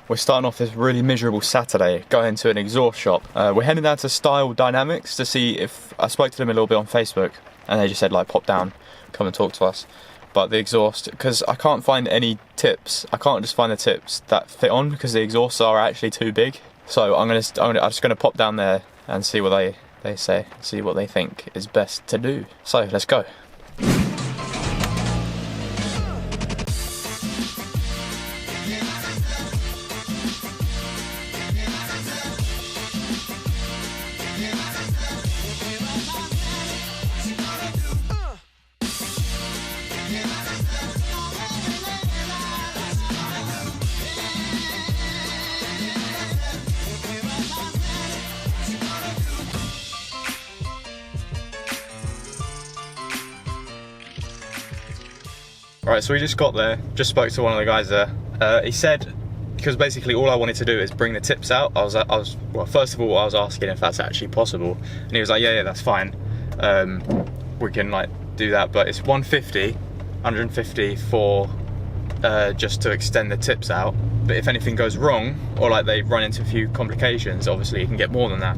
We're starting off this really miserable Saturday going to an exhaust shop. We're heading down to Style Dynamics to see if, I spoke to them a little bit on Facebook and they just said like pop down, come and talk to us. But the exhaust, because I can't find any tips, I can't just find the tips that fit on because the exhausts are actually too big. So I'm just gonna pop down there and see what they say, see what they think is best to do. So let's go. Right, so we just got there, just spoke to one of the guys there. He said, because basically all I wanted to do is bring the tips out. Well, first of all, I was asking if that's actually possible. And he was like, yeah, that's fine. We can like do that, but it's 150 for just to extend the tips out. But if anything goes wrong, or like they run into a few complications, obviously you can get more than that.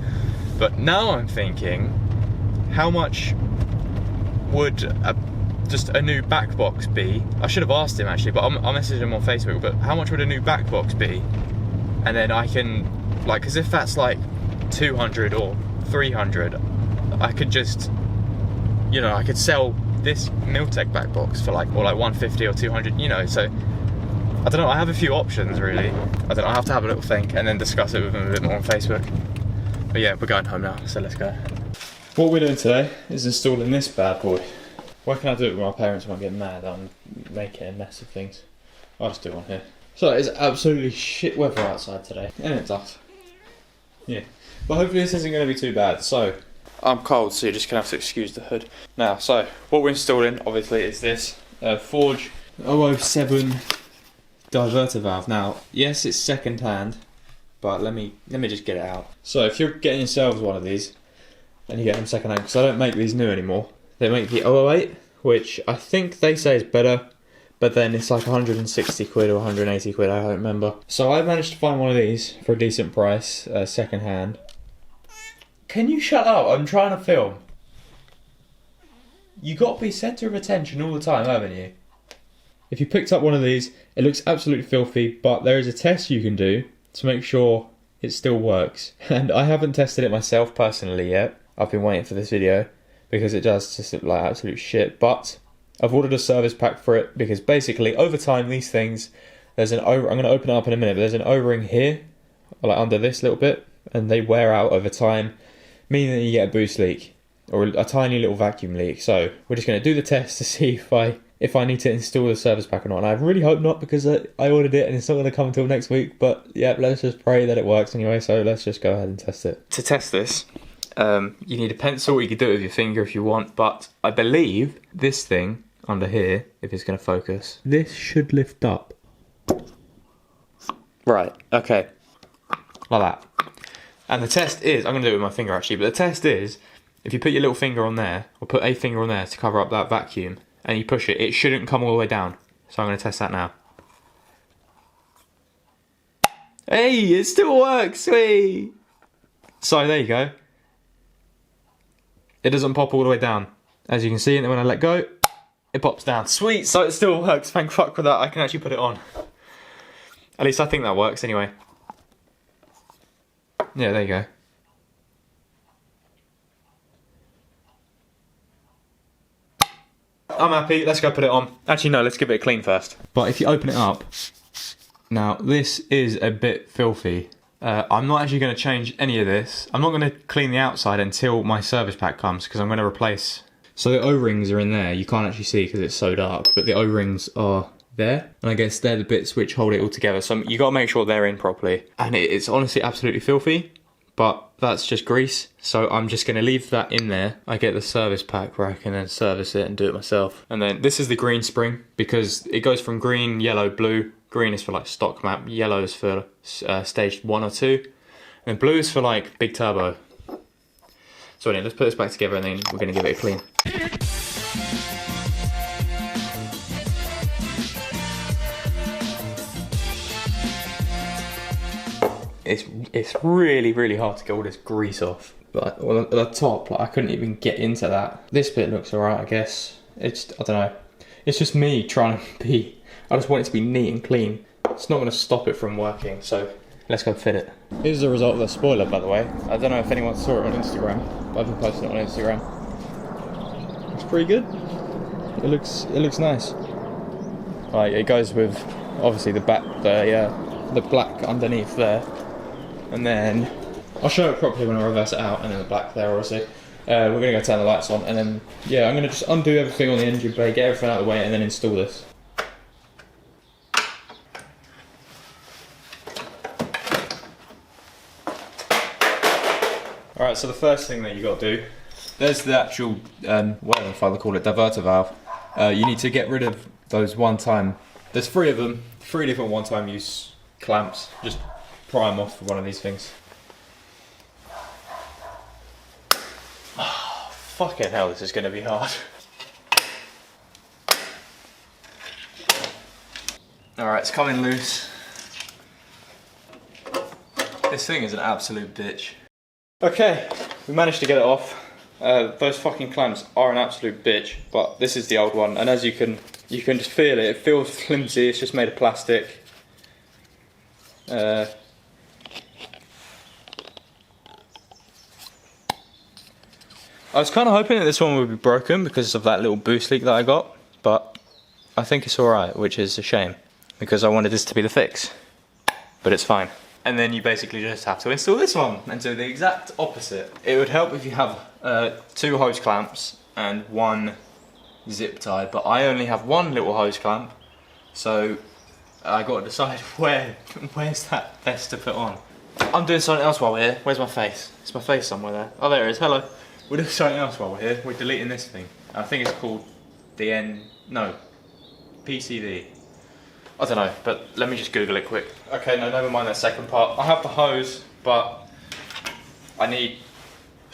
But now I'm thinking, how much would just a new back box be? I should have asked him actually, but I'll message him on Facebook, but how much would a new back box be? And then I can, like, because if that's like 200 or 300, I could just, you know, I could sell this Miltech back box for like, or like 150 or 200, you know, so I don't know, I have a few options really. I don't know, I have to have a little think and then discuss it with him a bit more on Facebook. But yeah, we're going home now, so let's go. What we're doing today is installing this bad boy. Why can't I do it with my parents won't get mad? I'm making a mess of things. I'll just do one here. So it's absolutely shit weather outside today. And it's us. Yeah. But hopefully this isn't going to be too bad. So, I'm cold, so you're just going to have to excuse the hood. Now, so, what we're installing, obviously, is this Forge 007 diverter valve. Now, yes, it's second hand, but let me just get it out. So, if you're getting yourselves one of these, and you get them second hand, because I don't make these new anymore. They make the 008, which I think they say is better, but then it's like 160 quid or 180 quid, I don't remember. So I managed to find one of these for a decent price, second hand. Can you shut up? I'm trying to film. You got to be centre of attention all the time, haven't you? If you picked up one of these, it looks absolutely filthy, but there is a test you can do to make sure it still works. And I haven't tested it myself personally yet. I've been waiting for this video, because it does just look like absolute shit, but I've ordered a service pack for it because basically over time these things, there's an I'm going to open it up in a minute, but there's an O-ring here, like under this little bit, and they wear out over time, meaning that you get a boost leak or a tiny little vacuum leak. So we're just going to do the test to see if I need to install the service pack or not, and I really hope not because I ordered it and it's not going to come until next week, but yeah, let's just pray that it works anyway, so let's just go ahead and test it. To test this, you need a pencil. You can do it with your finger if you want, but I believe this thing under here, if it's going to focus, this should lift up. Right, okay, like that. And the test is, I'm going to do it with my finger actually, but the test is, if you put your little finger on there, or put a finger on there to cover up that vacuum, and you push it, it shouldn't come all the way down. So I'm going to test that now. Hey, it still works, sweet! So there you go. It doesn't pop all the way down, as you can see, and then when I let go, it pops down. Sweet, so it still works, thank fuck for that, I can actually put it on. At least I think that works anyway. Yeah, there you go. I'm happy, let's go put it on. Actually no, let's give it a clean first. But if you open it up, now this is a bit filthy. I'm not actually going to change any of this. I'm not going to clean the outside until my service pack comes, because I'm going to replace. So the O-rings are in there. You can't actually see because it's so dark, but the O-rings are there. And I guess they're the bits which hold it all together. So you got to make sure they're in properly. And it's honestly absolutely filthy, but that's just grease. So I'm just going to leave that in there. I get the service pack where I can then service it and do it myself. And then this is the green spring, because it goes from green, yellow, blue. Green is for like stock map, yellow is for stage 1 or 2, and blue is for like big turbo. So anyway, let's put this back together and then we're going to give it a clean. it's really hard to get all this grease off. But at the top, like, I couldn't even get into that. This bit looks alright, I guess. I don't know. It's just me trying to be, I just want it to be neat and clean. It's not going to stop it from working, so let's go fit it. Here's the result of the spoiler, by the way. I don't know if anyone saw it on Instagram, but I've been posting it on Instagram. It's pretty good. It looks nice. Like, it goes with obviously the black underneath there, and then I'll show it properly when I reverse it out, and then the black there obviously. We're going to go turn the lights on, and then yeah, I'm going to just undo everything on the engine bay, get everything out of the way, and then install this. Alright, so the first thing that you got to do, there's the actual, whatever the fuck they call it, diverter valve. You need to get rid of those one-time, there's 3 of them, 3 different one-time use clamps. Just pry them off with one of these things. Oh, fucking hell, this is going to be hard. Alright, it's coming loose. This thing is an absolute bitch. Okay, we managed to get it off. Those fucking clamps are an absolute bitch, but this is the old one, and as you can just feel it. It feels flimsy. It's just made of plastic. I was kind of hoping that this one would be broken because of that little boost leak that I got, but I think it's alright, which is a shame because I wanted this to be the fix, but it's fine. And then you basically just have to install this one and do the exact opposite. It would help if you have 2 hose clamps and 1 zip tie, but I only have 1 little hose clamp, so I got to decide where's that best to put on. I'm doing something else while we're here. Where's my face? Is my face somewhere there? Oh, there it is. Hello. We're doing something else while we're here. We're deleting this thing. I think it's called PCV. I don't know, but let me just Google it quick. Okay, no, never mind that second part. I have the hose, but I need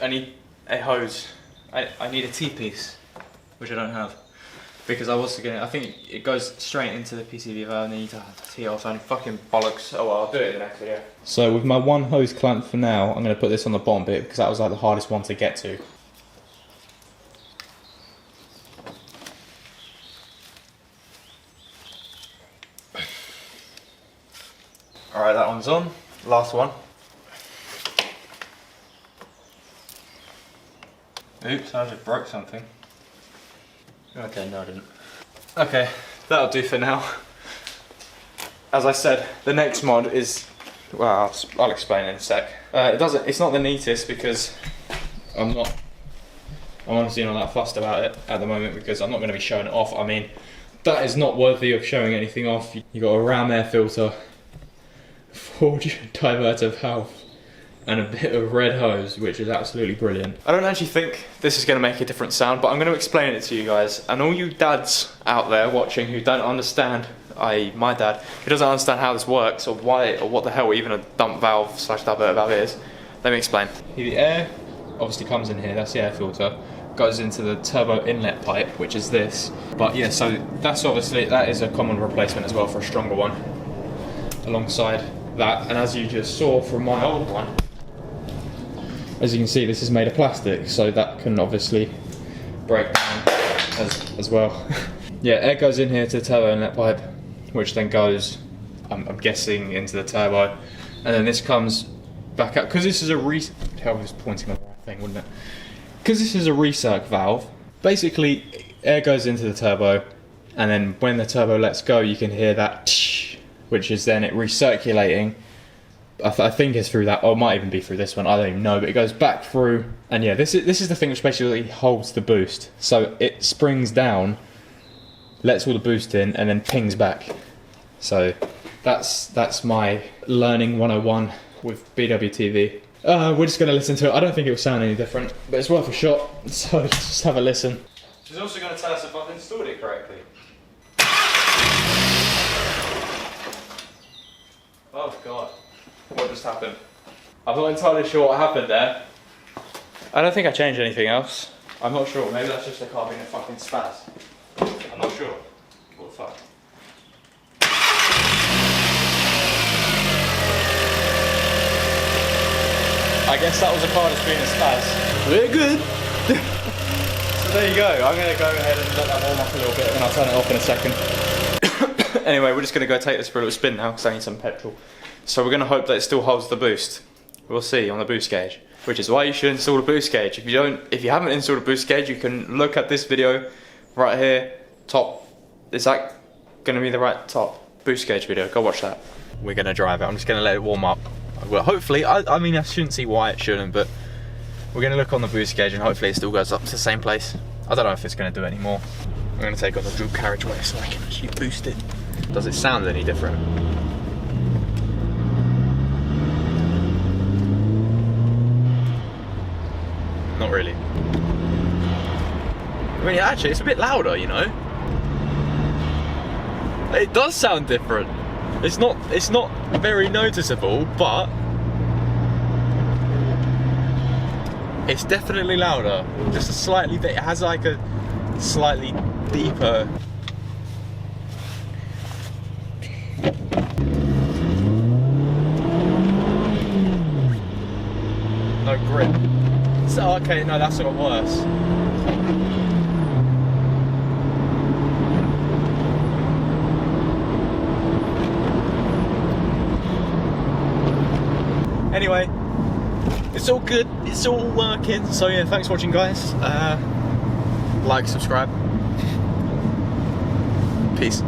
a hose. I need a T-piece, which I don't have. Because I think it goes straight into the PCV valve and then you need to have the T off and fucking bollocks. Oh well, I'll do it in the next video. So with my 1 hose clamp for now, I'm going to put this on the bottom bit because that was like the hardest one to get to. Alright, that one's on. Last one. Oops, I just broke something. Okay, no I didn't. Okay, that'll do for now. As I said, the next mod is, well, I'll explain in a sec. It's not the neatest because I'm honestly not that fussed about it at the moment because I'm not going to be showing it off. I mean, that is not worthy of showing anything off. You got a ram air filter, forged diverter valve, and a bit of red hose, which is absolutely brilliant. I don't actually think this is going to make a different sound, but I'm going to explain it to you guys. And all you dads out there watching who don't understand, i.e. my dad, who doesn't understand how this works or why or what the hell even a dump valve / diverter valve is, let me explain. The air obviously comes in here, that's the air filter, goes into the turbo inlet pipe, which is this. But yeah, so that is a common replacement as well for a stronger one. Alongside that, and as you just saw from my old one, as you can see, this is made of plastic, so that can obviously break down as well. Yeah, air goes in here to the turbo inlet pipe, which then goes, I'm guessing, into the turbo, and then this comes back up, because this is a I was pointing on the right thing, wouldn't it? Because this is a recirc valve, basically air goes into the turbo, and then when the turbo lets go, you can hear that tsh, which is then it recirculating. I think it's through that, or it might even be through this one, I don't even know, but it goes back through, and yeah, this is the thing which basically holds the boost. So it springs down, lets all the boost in, and then pings back. So that's my learning 101 with BWTV. We're just going to listen to it. I don't think it will sound any different, but it's worth a shot, so let's just have a listen. She's also going to tell us if I've installed it correctly. Oh god. What just happened? I'm not entirely sure what happened there. I don't think I changed anything else. I'm not sure. Maybe that's just the car being a fucking spaz. I'm not sure. What the fuck? I guess that was a card as being a spaz. Very good. So there you go. I'm going to go ahead and let that warm up a little bit and I'll turn it off in a second. Anyway, we're just going to go take this for a little spin now because I need some petrol. So we're going to hope that it still holds the boost. We'll see on the boost gauge, which is why you should install a boost gauge. If you haven't installed a boost gauge, you can look at this video right here, top. Is that going to be the right top boost gauge video? Go watch that. We're going to drive it. I'm just going to let it warm up. Well, hopefully, I mean, I shouldn't see why it shouldn't, but we're going to look on the boost gauge and hopefully it still goes up to the same place. I don't know if it's going to do any more. I'm going to take on the dual carriageway so I can actually boost it. Does it sound any different? Not really. I mean, actually, it's a bit louder, you know? It does sound different. It's not very noticeable, but it's definitely louder. Just a slightly bit. It has like a slightly deeper. No grip. So okay, no, that's got worse. Anyway, it's all good, it's all working. So yeah, thanks for watching, guys. Like, subscribe. Peace.